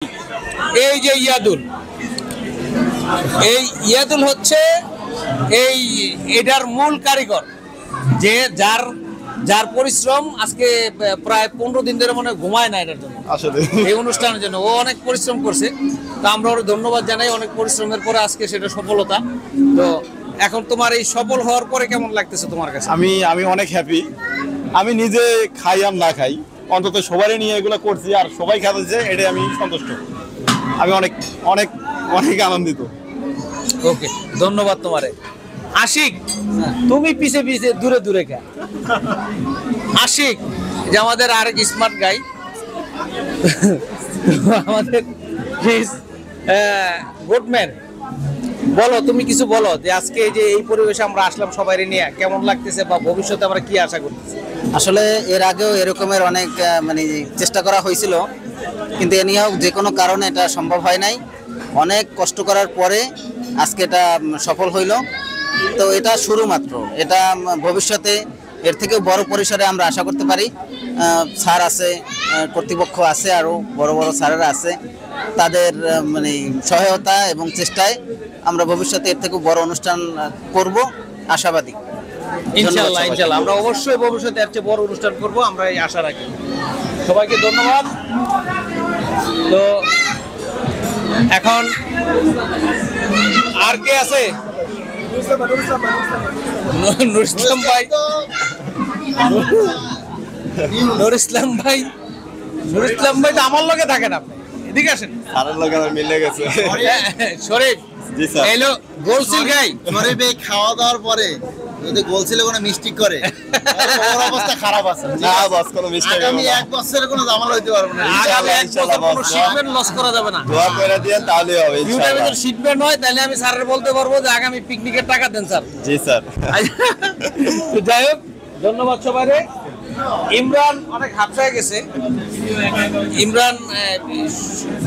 এই যে ইয়াদুল, এই ইয়াদুল হচ্ছে এটার মূল কারিগর, যে যার যার পরিশ্রম আজকে প্রায় 15 দিন ধরে মনে ঘুমায় না এটার জন্য, আসলে এই অনুষ্ঠানের জন্য ও অনেক পরিশ্রম করছে। তো আমরা ওর ধন্যবাদ জানাই, অনেক পরিশ্রমের পরে আজকে সেটা সফলতা। তো এখন তোমার এই সফল হওয়ার পরে কেমন লাগতেছে তোমার কাছে? আমি অনেক হ্যাপি। আমি নিজে খাই আর না খাই, অন্তত সবারই নিয়ে এগুলো করছি আর সবাই খাচ্ছে, এটাই আমি সন্তুষ্ট। আমি অনেক অনেক অনেক আনন্দিত। ওকে, ধন্যবাদ তোমারে। আশিক, তুমি পিছে পিছে দূরে দূরে খা। আশিক যে আমাদের আরেক স্মার্ট গাই, আমাদের গুডম্যান, বলো তুমি কিছু বলো যে আজকে যে এই পরিবেশে আমরা আসলাম সবাই নিয়ে কেমন লাগতেছে, বা ভবিষ্যতে আমরা কি আশা করতেছি? আসলে এর আগেও এরকমের অনেক মানে চেষ্টা করা হয়েছিল, কিন্তু এ নিয়েও যে কোনো কারণে এটা সম্ভব হয় নাই। অনেক কষ্ট করার পরে আজকে এটা সফল হইল। তো এটা শুরু মাত্র, এটা ভবিষ্যতে এর থেকে বড় পরিসরে আমরা আশা করতে পারি। স্যার আছে, কর্তৃপক্ষ আছে, আরও বড় বড় স্যারেরা আছে, তাদের মানে সহায়তা এবং চেষ্টায় আমরা ভবিষ্যতে এর থেকে বড় অনুষ্ঠান করব, আশাবাদী। ইনশাআল্লাহ ইনশাআল্লাহ আমরা অবশ্যই ভবিষ্যতে এর চেয়ে বড় অনুষ্ঠান করব, আমরা এই আশা রাখি। সবাইকে ধন্যবাদ। তো এখন আর কে আছে? নুর ইসলাম ভাই, নুর ইসলাম ভাই, নুর ইসলাম ভাই তো আমার লগে থাকেন, আপনি এদিকে আসেন। স্যারের লগে আমার মিলে গেছে। শরীফ, জি স্যার। এলো গোলসিল গাই। শরীফ এই খাওয়া দাওয়ার পরে যদি গোলসিলে কোনো মিস্টেক করে ওর অবস্থা খারাপ আছে। না বস, কোনো মিস্টেক আগামী 1 বছরে কোনো ঝামেলা হইতে পারবে না। আগামী 1 বছর কোনো শিপমেন্ট লস করা যাবে না। দোয়া করে দিয়েন, তাহলে হবে ইউটিউবে ইনশাআল্লাহ। যদি শিপমেন্ট হয় তাহলে আমি স্যারের বলতে পারবো যে আগামী পিকনিকের টাকা দেন স্যার। জি স্যার। তো যাই হোক, ধন্যবাদ সবাইকে। ইমরান অনেক হাফসায় গেছে। ইমরান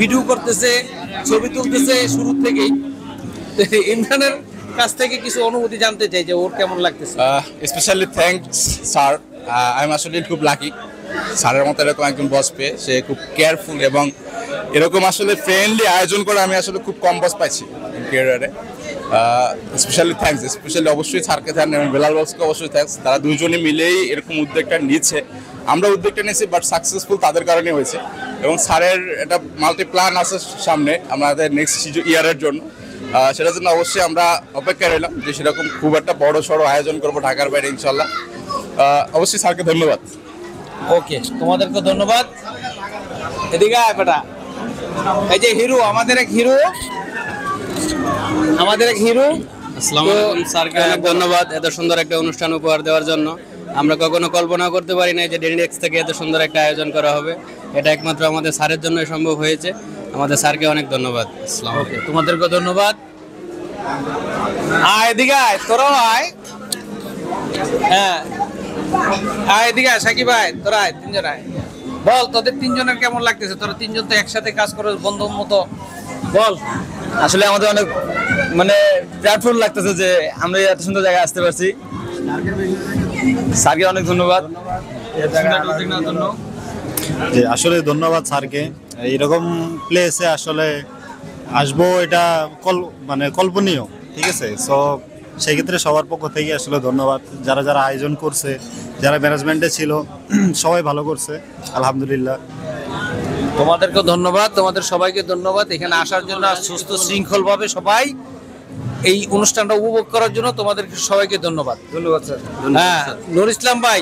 ভিডিও করতেছে, ছবি তুলতেছে শুরু থেকেই। ইমরানের কাছ থেকে কিছু অনুভূতি জানতে চাই যে ওর কেমন লাগতেছে। Specially thanks sir, I am আসলে খুব লাকি স্যারের মতো এরকম একজন বস পেয়ে। সে খুব কেয়ারফুল এবং এরকম আসলে ফ্রেন্ডলি আয়োজন করে আমি আসলে খুব কম বস পাইছি ক্যারিয়ারে। স্পেশালি থ্যাঙ্কস, স্পেশালি অবশ্যই স্যারকে থ্যাঙ্কস এবং বেলাল বসকে অবশ্যই থ্যাঙ্কস। তারা দুজনে মিলেই এরকম উদ্যোগটা নিয়েছে। আমরা উদ্যোগটা নিয়েছি বাট সাকসেসফুল তাদের কারণে হয়েছে। এবং স্যারের একটা মাল্টি প্ল্যান আছে সামনে আমাদের নেক্সট ইয়ারের জন্য, সেটার জন্য অবশ্যই আমরা অপেক্ষা রইলাম যে সেরকম খুব একটা বড় সড়ো আয়োজন করবো ঢাকার বাইরে ইনশাল্লাহ। অবশ্যই স্যারকে ধন্যবাদ। ওকে, তোমাদেরকে ধন্যবাদ। এদিকে আয় বেটা, এই যে হিরো, আমাদের এক হিরো, আমাদের এক হিরো। আসসালামু আলাইকুম, স্যারকে অনেক ধন্যবাদ এত সুন্দর একটা অনুষ্ঠান উপহার দেওয়ার জন্য। আমরা কখনো কল্পনা করতে পারি না যে ডেনিডেক্স থেকে এত সুন্দর একটা আয়োজন করা হবে। এটা একমাত্র আমাদের স্যারের জন্য সম্ভব হয়েছে। আমাদের স্যারকে অনেক ধন্যবাদ। আসসালামু আলাইকুম। তোমাদেরকে ধন্যবাদ। আয় এদিকে আয়, তোরাও আয়। হ্যাঁ আয় এদিকে আয়, সাকিব ভাই তোরা আয়, তিনজন আয়। বল তোদের তিনজনের কেমন লাগতেছে? তোরা তিনজন তো একসাথে কাজ করো বন্ধুর মতো, বল। আসলে আমাদের অনেক মানে প্রাউডফুল লাগতেছে যে আমরা এত সুন্দর জায়গায় আসতে পারছি। স্যারকে অনেক ধন্যবাদ। আসলে ধন্যবাদ স্যারকে। এইরকম প্লেসে আসলে আসবো, এটা মানে কল্পনীয়, ঠিক আছে। সো সেই ক্ষেত্রে সবার পক্ষ থেকে আসলে ধন্যবাদ। যারা যারা আয়োজন করছে, যারা ম্যানেজমেন্টে ছিল, সবাই ভালো করছে আলহামদুলিল্লাহ। তোমাদেরকে ধন্যবাদ, তোমাদের সবাইকে ধন্যবাদ এখানে আসার জন্য, সুস্থ শৃঙ্খলভাবে সবাই এই অনুষ্ঠানটা উপভোগ করার জন্য তোমাদেরকে সবাইকে ধন্যবাদ। ধন্যবাদ স্যার। হ্যাঁ, নুর ইসলাম ভাই,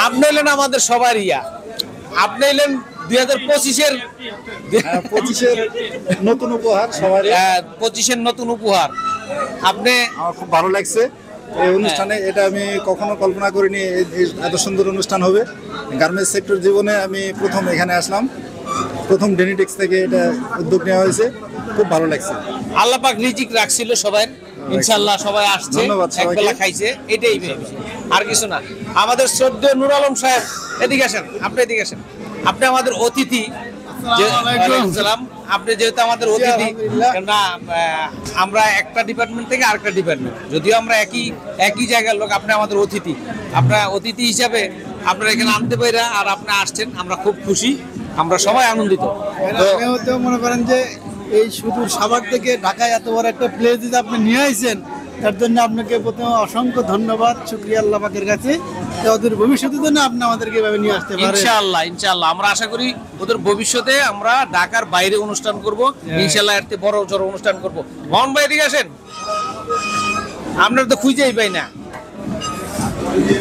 আপনি এলেন আমাদের সবার ইয়া, আপনি এলেন 2025-এর নতুন উপহার সবার। 25-এর নতুন উপহার। আপনি আমার খুব ভালো লাগছে এই অনুষ্ঠানে, এটা আমি কখনো কল্পনা করিনি এত সুন্দর অনুষ্ঠান হবে। গার্মেন্টস সেক্টর জীবনে আমি প্রথম এখানে আসলাম, প্রথম ডেনিডেক্স থেকে এটা উদ্যোগ নেওয়া হয়েছে, খুব ভালো লাগছে। আল্লাহ পাক রিজিক রাখছিল সবাই, ইনশাআল্লাহ সবাই আসছে, ধন্যবাদ সবাইকে। একবেলা খাইছে, এটাই আর কিছু না। আমাদের শ্রদ্ধেয় নূর আলম সাহেব, এদিকে আসেন, আপনি এদিকে আসেন। আপনি আমাদের অতিথি, আপনি যেহেতু আমাদের অতিথি, না আমরা একটা ডিপার্টমেন্ট থেকে আরেকটা ডিপার্টমেন্ট, যদিও আমরা একই জায়গার লোক, আপনি আমাদের অতিথি। আপনার অতিথি হিসাবে আপনারা এখানে আনতে পারে আর আপনি আসছেন, আমরা খুব খুশি। আমরা সবাই আনন্দিত। তো তো মনে করেন যে এই সুদূর সাভার থেকে ঢাকায় এত বড় একটা প্লেস যদি আপনি নিয়ে আসছেন, তার জন্য আপনাকে প্রথমে অসংখ্য ধন্যবাদ, শুকরিয়া আল্লাহ পাকের কাছে। ওদের ভবিষ্যতের জন্য আপনি আমাদেরকে এভাবে নিয়ে আসতে পারেন। ইনশাআল্লাহ আমরা আশা করি ওদের ভবিষ্যতে আমরা ঢাকার বাইরে অনুষ্ঠান করব, ইনশাআল্লাহ এর থেকে বড় জোর অনুষ্ঠান করব। মোহন ভাই এদিকে আসেন, আপনার তো খুঁজেই পাই না।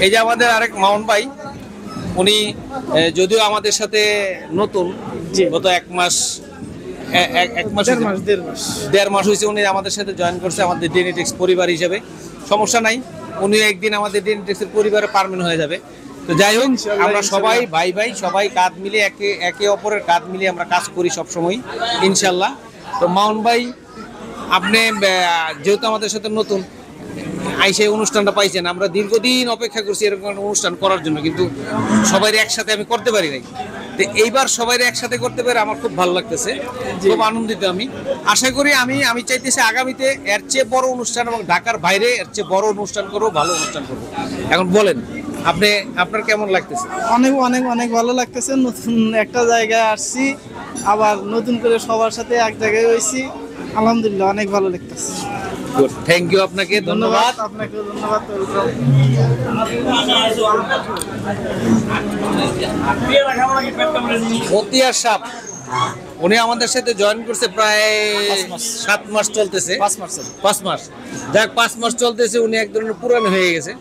এই যে আমাদের আরেক মোহন ভাই, উনি যদিও আমাদের সাথে নতুন, গত এক মাস দেড় মাস হয়েছে উনি আমাদের সাথে জয়েন করছে আমাদের ডেনিটেক্স পরিবার হিসেবে। সমস্যা নাই, উনি একদিন আমাদের ডেনিটেক্সের পরিবারে পারমেন্ট হয়ে যাবে। তো যাই হোক, আমরা সবাই ভাই ভাই সবাই কাঁধ মিলে একে অপরের কাঁধ মিলিয়ে আমরা কাজ করি সবসময় ইনশাল্লাহ। তো মাউন ভাই, আপনি যেহেতু আমাদের সাথে নতুন আইসে অনুষ্ঠানটা পাইছেন, আমরা দীর্ঘদিন অপেক্ষা করছি এরকম একটা অনুষ্ঠান করার জন্য, কিন্তু সবাই একসাথে আমি করতে পারি নাই। তো এইবার সবাই একসাথে করতে পেরে আমার খুব ভালো লাগতেছে, খুব আনন্দিত। আমি আশা করি আমি চাইতেছি আগামীতে এর চেয়ে বড় অনুষ্ঠান এবং ঢাকার বাইরে এর চেয়ে বড় অনুষ্ঠান করবো, ভালো অনুষ্ঠান করবো। এখন বলেন আপনার কেমন লাগতেছে? অনেক অনেক অনেক ভালো লাগতেছে। নতুন একটা জায়গায় আসছি, আবার নতুন করে সবার সাথে এক জায়গায় হয়েছি। আলহামদুলিল্লাহ, অনেক ভালো লাগতেছে। থ্যাংক ইউ, আপনাকে ধন্যবাদ। আপনাকেও ধন্যবাদ। মতিয়ার সাপ, উনি আমাদের সাথে জয়েন করছে প্রায় 7 মাস চলতেছে। 5 মাস, যাক 5 মাস চলতেছে, উনি এক ধরনের পুরানো হয়ে গেছে।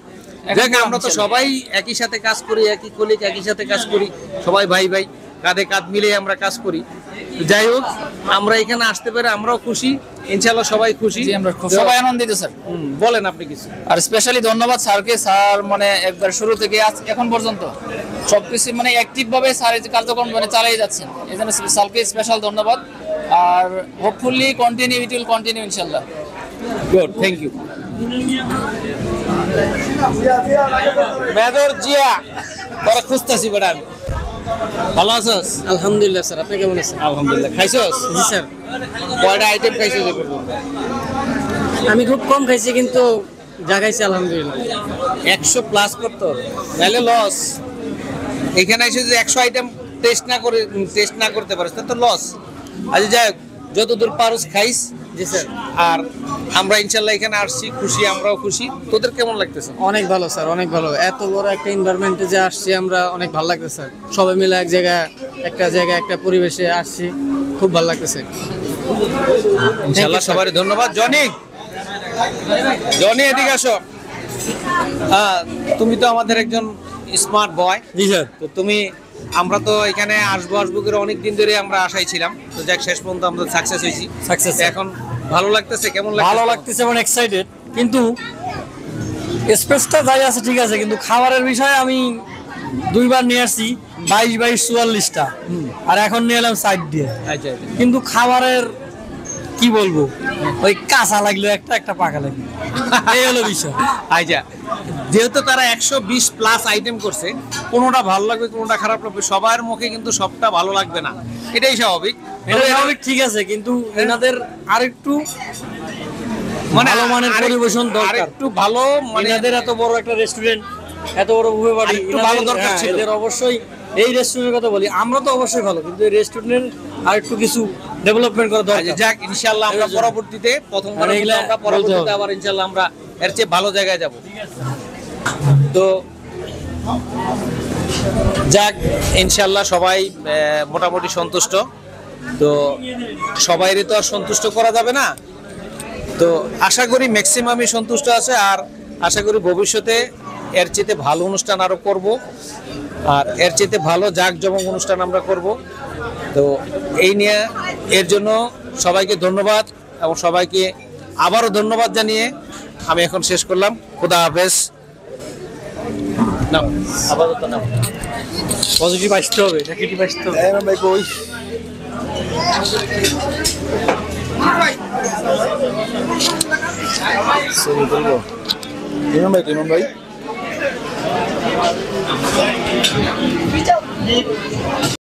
দেখ, আমরা তো সবাই একই সাথে কাজ করি, একই কলিগ একই সাথে কাজ করি, সবাই ভাই ভাই কাঁধে কাঁধ মিলে আমরা কাজ করি। যাই হোক, আমরা এখানে আসতে পেরে আমরাও খুশি, ইনশাআল্লাহ সবাই খুশি, আমরা সবাই আনন্দিত স্যার। বলেন আপনি কিছু। আর স্পেশালি ধন্যবাদ স্যারকে। স্যার মানে একবার শুরু থেকে এখন পর্যন্ত সবকিছু মানে অ্যাক্টিভ ভাবে স্যার এই কার্যক্রম মানে চালিয়ে যাচ্ছেন, এই জন্য স্যারকে স্পেশাল ধন্যবাদ। আর হোপফুলি ইট উইল কন্টিনিউ ইনশাআল্লাহ। Good, thank you. Major Zia, তোরা খুঁজতেছি বেটা। ভালো আছস? আলহামদুলিল্লাহ স্যার, আপনি কেমন আছেন? আলহামদুলিল্লাহ। খাইছস? জি স্যার। কয়টা আইটেম খাইছস? আমি খুব কম খাইছি, কিন্তু যা খাইছি আলহামদুলিল্লাহ 100+ করতো, নাহলে লস। এখানে এসে যদি 100 আইটেম টেস্ট না করতে পারিস তো লস। আচ্ছা যাই হোক, যতদূর পারস খাইস। জি স্যার। আর আমরা ইনশাল্লাহ এখানে আসছি খুশি, আমরাও খুশি। তোদের কেমন লাগতেছে? অনেক ভালো স্যার, অনেক ভালো। এত বড় একটা এনভায়রনমেন্টে যে আসছি আমরা, অনেক ভালো লাগতেছে স্যার। সবাই মিলে এক জায়গায় একটা পরিবেশে আসছি, খুব ভালো লাগতেছে ইনশাল্লাহ। সবারই ধন্যবাদ। জনি এদিকে আসো। হ্যাঁ, তুমি তো আমাদের একজন স্মার্ট বয়। জি স্যার। তো আমরা তো এখানে আসবো করে অনেক দিন ধরে আমরা আশাই ছিলাম। তো যাক, শেষ পর্যন্ত আমরা সাকসেস হয়েছি। এখন ভালো লাগতেছে? কেমন লাগছে? ভালো লাগতেছে, মানে এক্সাইটেড। কিন্তু স্পেসটা যাই আছে ঠিক আছে, কিন্তু খাবারের বিষয়ে আমি 2 বার নিয়ে আসছি 22-44টা, আর এখন নিয়ে এলাম সাইড দিয়ে। আচ্ছা, কিন্তু খাবারের কি বলবো, ওই কাঁচা লাগলো একটা পাকা লাগলো, এই হলো বিষয়। আচ্ছা, যেহেতু তারা 120+ আইটেম করছে, কোনোটা ভালো লাগবে কোনোটা খারাপ লাগবে, সবার মুখে কিন্তু সবটা ভালো লাগবে না, এটাই স্বাভাবিক। ঠিক আছে, কিন্তু এনাদের আরেকটু মানে ভালো মানের পরিবেশন দরকার, একটু ভালো। মানে এনাদের এত বড় একটা রেস্টুরেন্ট, এত বড় বুফে বাড়ি, একটু ভালো দরকার ছিল। এদের অবশ্যই এই রেস্টুরেন্টের কথা বলি, আমরা তো অবশ্যই ভালো, কিন্তু এই রেস্টুরেন্টের আরেকটু কিছু ডেভেলপমেন্ট করা দরকার। যাক, ইনশাআল্লাহ আমরা পরবর্তীতে আবার ইনশাআল্লাহ আমরা এর চেয়ে ভালো জায়গায় যাব। তো যাক, ইনশাআল্লাহ সবাই মোটামুটি সন্তুষ্ট। তো সবাইরই তো আর সন্তুষ্ট করা যাবে না। তো আশা করি ম্যাক্সিমামই সন্তুষ্ট আছে, আর আশা করি ভবিষ্যতে এর চেয়ে ভালো অনুষ্ঠান আরো করব, আর এর চেয়ে ভালো জাঁকজমক অনুষ্ঠান আমরা করব। তো এই নিয়ে এর জন্য সবাইকে ধন্যবাদ, এবং সবাইকে আবারও ধন্যবাদ জানিয়ে আমি এখন শেষ করলাম। খোদা হাফেজ। নাও, আপাতত নাও। পজিটিভ আসতে হবে, নেগেটিভ আসতে হবে। ভাই কই ইমাম ভাই